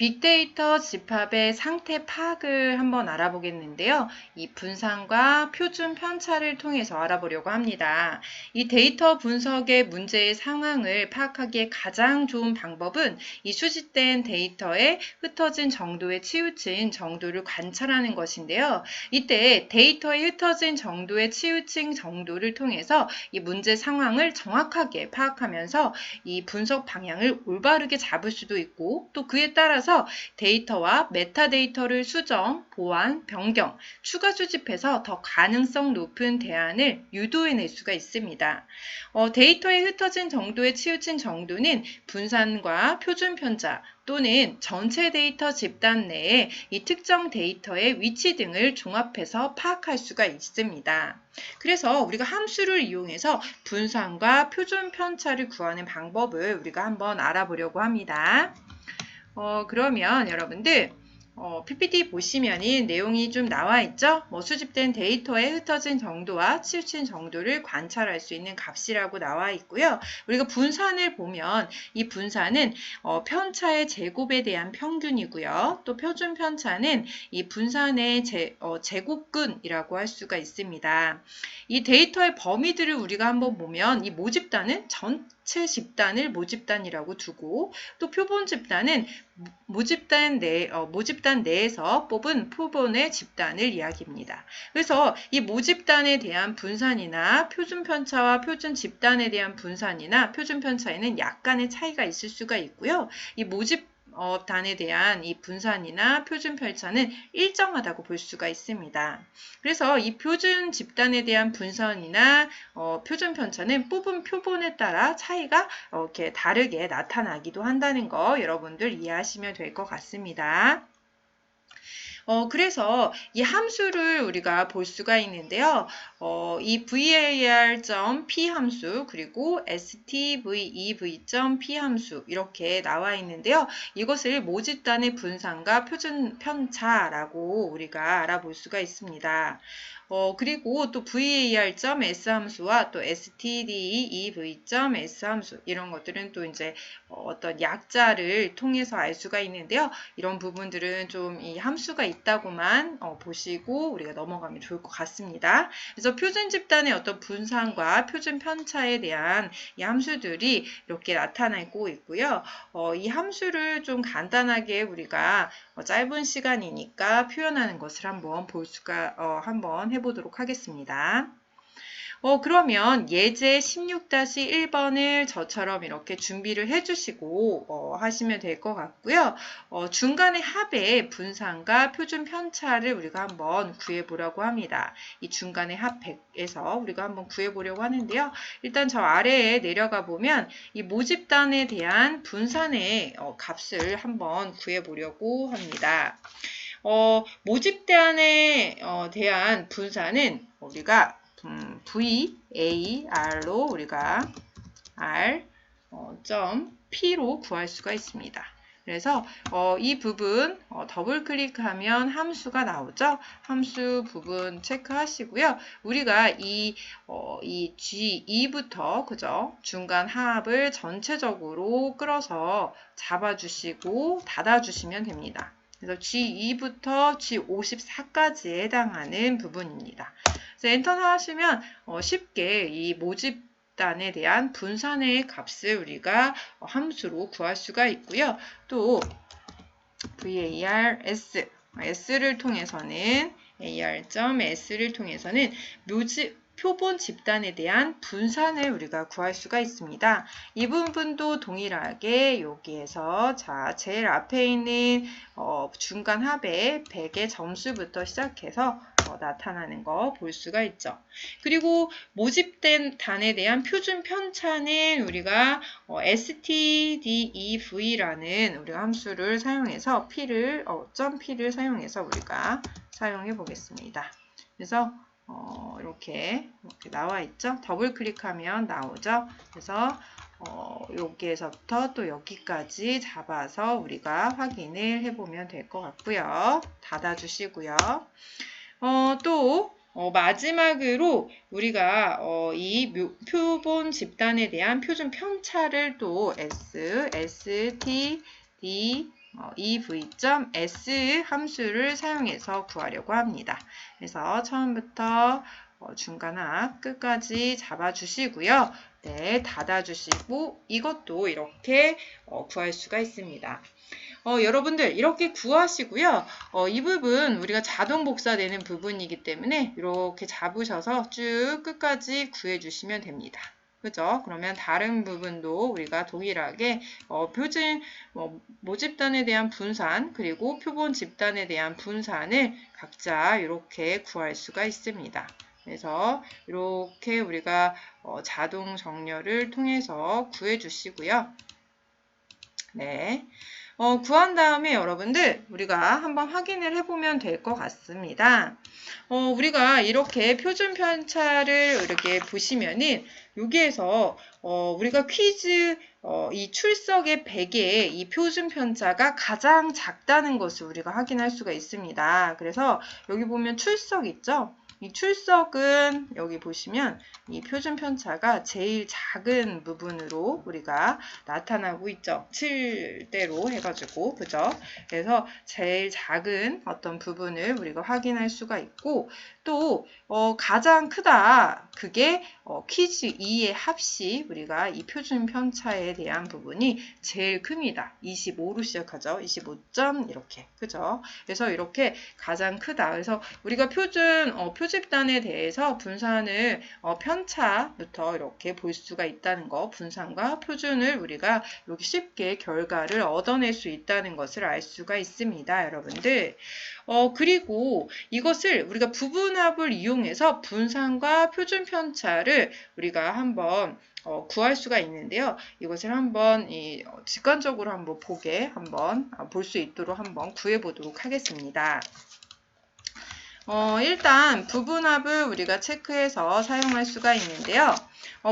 빅데이터 집합의 상태 파악을 한번 알아보겠는데요. 이 분산과 표준 편차를 통해서 알아보려고 합니다. 이 데이터 분석의 문제의 상황을 파악하기에 가장 좋은 방법은 이 수집된 데이터의 흩어진 정도에 치우친 정도를 관찰하는 것인데요. 이때 데이터의 흩어진 정도에 치우친 정도를 통해서 이 문제 상황을 정확하게 파악하면서 이 분석 방향을 올바르게 잡을 수도 있고 또 그에 따라서 데이터와 메타데이터를 수정, 보완, 변경, 추가 수집해서 더 가능성 높은 대안을 유도해낼 수가 있습니다. 데이터의 흩어진 정도에 치우친 정도는 분산과 표준 편차 또는 전체 데이터 집단 내에 이 특정 데이터의 위치 등을 종합해서 파악할 수가 있습니다. 그래서 우리가 함수를 이용해서 분산과 표준 편차를 구하는 방법을 우리가 한번 알아보려고 합니다. 그러면 여러분들 PPT 보시면은 내용이 좀 나와 있죠? 수집된 데이터의 흩어진 정도와 치우친 정도를 관찰할 수 있는 값이라고 나와 있고요. 우리가 분산을 보면 이 분산은 편차의 제곱에 대한 평균이고요. 또 표준 편차는 이 분산의 제곱근이라고 할 수가 있습니다. 이 데이터의 범위들을 우리가 한번 보면 이 모집단은 전체 집단을 모집단이라고 두고 또 표본 집단은 모집단 내에서 뽑은 표본의 집단을 이야기합니다. 그래서 이 모집단에 대한 분산이나 표준 편차와 표준 집단에 대한 분산이나 표준 편차에는 약간의 차이가 있을 수가 있고요. 이 모집단에 대한 이 분산이나 표준 편차는 일정하다고 볼 수가 있습니다. 그래서 이 표준 집단에 대한 분산이나 표준 편차는 뽑은 표본에 따라 차이가 이렇게 다르게 나타나기도 한다는 거 여러분들 이해하시면 될 것 같습니다. 그래서 이 함수를 우리가 볼 수가 있는데요. 이 var.p 함수 그리고 stvev.p 함수 이렇게 나와 있는데요. 이것을 모집단의 분산과 표준 편차라고 우리가 알아볼 수가 있습니다. 그리고 또 var.s 함수와 또 stdev.s 함수 이런 것들은 또 이제 어떤 약자를 통해서 알 수가 있는데요. 이런 부분들은 좀 이 함수가 있다고만 보시고 우리가 넘어가면 좋을 것 같습니다. 그래서 표준 집단의 어떤 분산과 표준 편차에 대한 이 함수들이 이렇게 나타나고 있고요. 이 함수를 좀 간단하게 우리가 짧은 시간이니까 표현하는 것을 한번 한번 해보도록 하겠습니다. 그러면 예제 16-1번을 저처럼 이렇게 준비를 해주시고 하시면 될 것 같고요. 중간의 합의 분산과 표준 편차를 우리가 한번 구해보려고 합니다. 이 중간의 합 100에서 우리가 한번 구해보려고 하는데요. 일단 저 아래에 내려가 보면 이 모집단에 대한 분산의 값을 한번 구해보려고 합니다. 모집단에 대한 분산은 우리가 VAR로 우리가 P로 구할 수가 있습니다. 그래서 이 부분 더블 클릭하면 함수가 나오죠. 함수 부분 체크하시고요. 우리가 이 G2부터 그죠? 중간 합을 전체적으로 끌어서 잡아주시고 닫아주시면 됩니다. 그래서 G2부터 G54까지에 해당하는 부분입니다. 그래서 엔터 하시면 쉽게 이 모집단에 대한 분산의 값을 우리가 함수로 구할 수가 있고요. 또 var.s를 통해서는 ar.s를 통해서는 표본 집단에 대한 분산을 우리가 구할 수가 있습니다. 이 부분도 동일하게 여기에서 제일 앞에 있는 중간 합의 100의 점수부터 시작해서 나타나는 거 볼 수가 있죠. 그리고 모집된 단에 대한 표준 편차는 우리가 stdev라는 우리가 함수를 사용해서 p를 사용해서 우리가 사용해 보겠습니다. 그래서 이렇게 나와 있죠. 더블 클릭하면 나오죠. 그래서 여기에서부터 또 여기까지 잡아서 우리가 확인을 해보면 될 것 같고요. 닫아주시고요. 또 마지막으로 우리가 이 표본 집단에 대한 표준 편차를 또 S, T, D, ev.s 함수를 사용해서 구하려고 합니다. 그래서 처음부터 중간합 끝까지 잡아주시고요. 네, 닫아주시고 이것도 이렇게 구할 수가 있습니다. 여러분들 이렇게 구하시고요. 이 부분 우리가 자동 복사되는 부분이기 때문에 이렇게 잡으셔서 쭉 끝까지 구해주시면 됩니다. 그죠? 그러면 다른 부분도 우리가 동일하게 표준 모집단에 대한 분산 그리고 표본 집단에 대한 분산을 각자 이렇게 구할 수가 있습니다. 그래서 이렇게 우리가 자동 정렬을 통해서 구해 주시고요. 네. 구한 다음에 여러분들 우리가 한번 확인을 해보면 될 것 같습니다. 우리가 이렇게 표준 편차를 이렇게 보시면은 여기에서 우리가 퀴즈 이 출석의 100의 이 표준 편차가 가장 작다는 것을 우리가 확인할 수가 있습니다. 그래서 여기 보면 출석 있죠? 이 출석은 여기 보시면 이 표준 편차가 제일 작은 부분으로 우리가 나타나고 있죠. 7대로 해가지고 그죠? 그래서 제일 작은 어떤 부분을 우리가 확인할 수가 있고 또 가장 크다. 그게 퀴즈 2의 합시 우리가 이 표준 편차에 대한 부분이 제일 큽니다. 25로 시작하죠. 25점 이렇게 그죠? 그래서 이렇게 가장 크다. 그래서 우리가 표집단에 대해서 분산을 편차부터 이렇게 볼 수가 있다는 거, 분산과 표준을 우리가 이렇게 쉽게 결과를 얻어낼 수 있다는 것을 알 수가 있습니다, 여러분들. 그리고 이것을 우리가 부분합을 이용해서 분산과 표준 편차를 우리가 한번 구할 수가 있는데요. 이것을 한번 직관적으로 한번 볼 수 있도록 한번 구해 보도록 하겠습니다. 일단 부분합을 우리가 체크해서 사용할 수가 있는데요.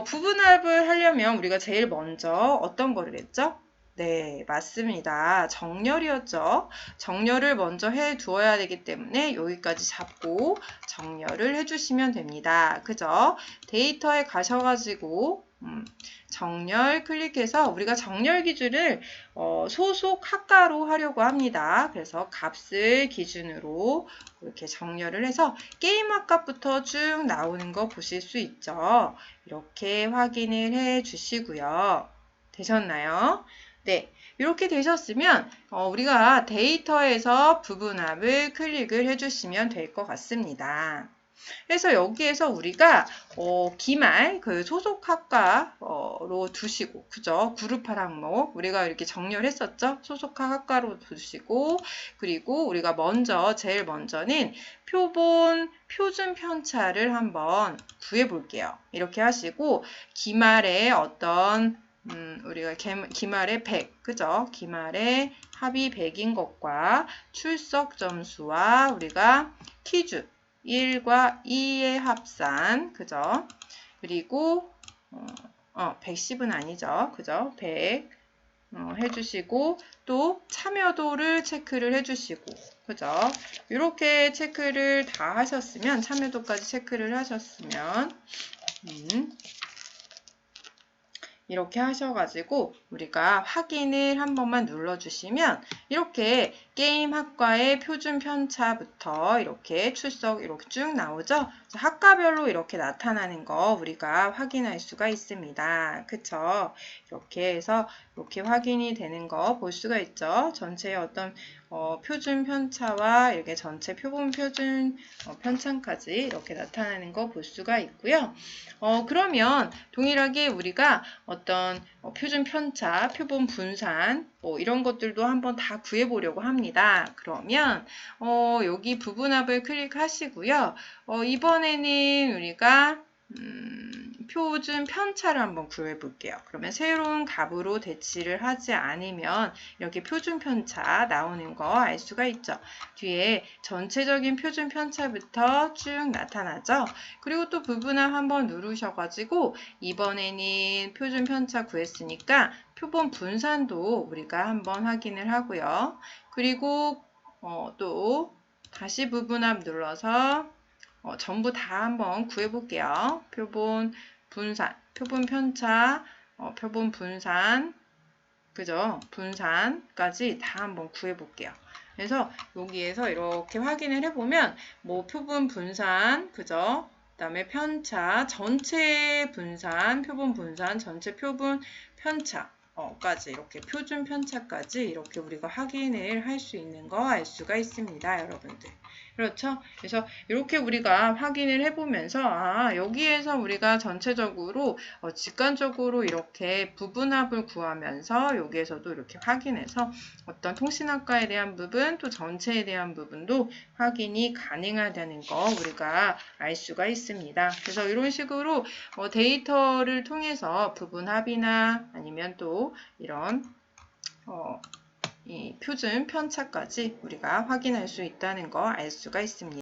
부분합을 하려면 우리가 제일 먼저 어떤 거를 했죠? 네, 맞습니다. 정렬이었죠. 정렬을 먼저 해 두어야 되기 때문에 여기까지 잡고 정렬을 해주시면 됩니다. 그죠? 데이터에 가셔가지고 정렬 클릭해서 우리가 정렬 기준을 소속 학과로 하려고 합니다. 그래서 값을 기준으로 이렇게 정렬을 해서 게임 학과부터 쭉 나오는 거 보실 수 있죠. 이렇게 확인을 해 주시고요. 되셨나요? 네, 이렇게 되셨으면 우리가 데이터에서 부분합을 클릭을 해주시면 될 것 같습니다. 그래서 여기에서 우리가 기말 그 소속 학과로 두시고 그죠? 그룹할 항목 우리가 이렇게 정렬했었죠? 소속 학과로 두시고 그리고 우리가 제일 먼저는 표준 편차를 한번 구해 볼게요. 이렇게 하시고 기말에 우리가 기말에 100, 그죠? 기말에 합이 100인 것과 출석 점수와 우리가 퀴즈 1과 2의 합산, 그죠? 그리고 110은 아니죠, 그죠? 100 해주시고 또 참여도를 체크를 해주시고, 그죠? 이렇게 체크를 다 하셨으면 참여도까지 체크를 하셨으면 이렇게 하셔가지고 우리가 확인을 한 번만 눌러주시면 이렇게 게임 학과의 표준 편차부터 이렇게 출석 이렇게 쭉 나오죠. 학과별로 이렇게 나타나는 거 우리가 확인할 수가 있습니다. 그쵸? 이렇게 해서 이렇게 확인이 되는 거 볼 수가 있죠. 전체의 어떤 표준 편차와 이렇게 전체 표본 표준 편차까지 이렇게 나타나는 거 볼 수가 있고요. 그러면 동일하게 우리가 어떤 표준 편차, 표본 분산 이런 것들도 한번 다 구해보려고 합니다. 그러면 여기 부분합을 클릭하시고요. 이번에는 우리가 표준 편차를 한번 구해볼게요. 그러면 새로운 값으로 대치를 하지 않으면 이렇게 표준 편차 나오는 거 알 수가 있죠. 뒤에 전체적인 표준 편차부터 쭉 나타나죠. 그리고 또 부분합 한번 누르셔가지고 이번에는 표준 편차 구했으니까 표본 분산도 우리가 한번 확인을 하고요. 그리고 또 다시 부분합 눌러서 전부 다 한번 구해볼게요. 표본 분산, 표본 편차, 표본 분산, 그죠? 분산까지 다 한번 구해 볼게요. 그래서 여기에서 이렇게 확인을 해보면 뭐 표분 분산, 그죠? 그다음에 편차, 전체 분산, 표분 분산, 전체 표분 편차 까지 이렇게 표준 편차까지 이렇게 우리가 확인을 할 수 있는 거 알 수가 있습니다, 여러분들. 그렇죠? 그래서 이렇게 우리가 확인을 해보면서 여기에서 우리가 전체적으로 직관적으로 이렇게 부분합을 구하면서 여기에서도 이렇게 확인해서 어떤 통신학과에 대한 부분 또 전체에 대한 부분도 확인이 가능하다는 거 우리가 알 수가 있습니다. 그래서 이런 식으로 데이터를 통해서 부분합이나 아니면 또 이런 이 표준 편차까지 우리가 확인할 수 있다는 거 알 수가 있습니다.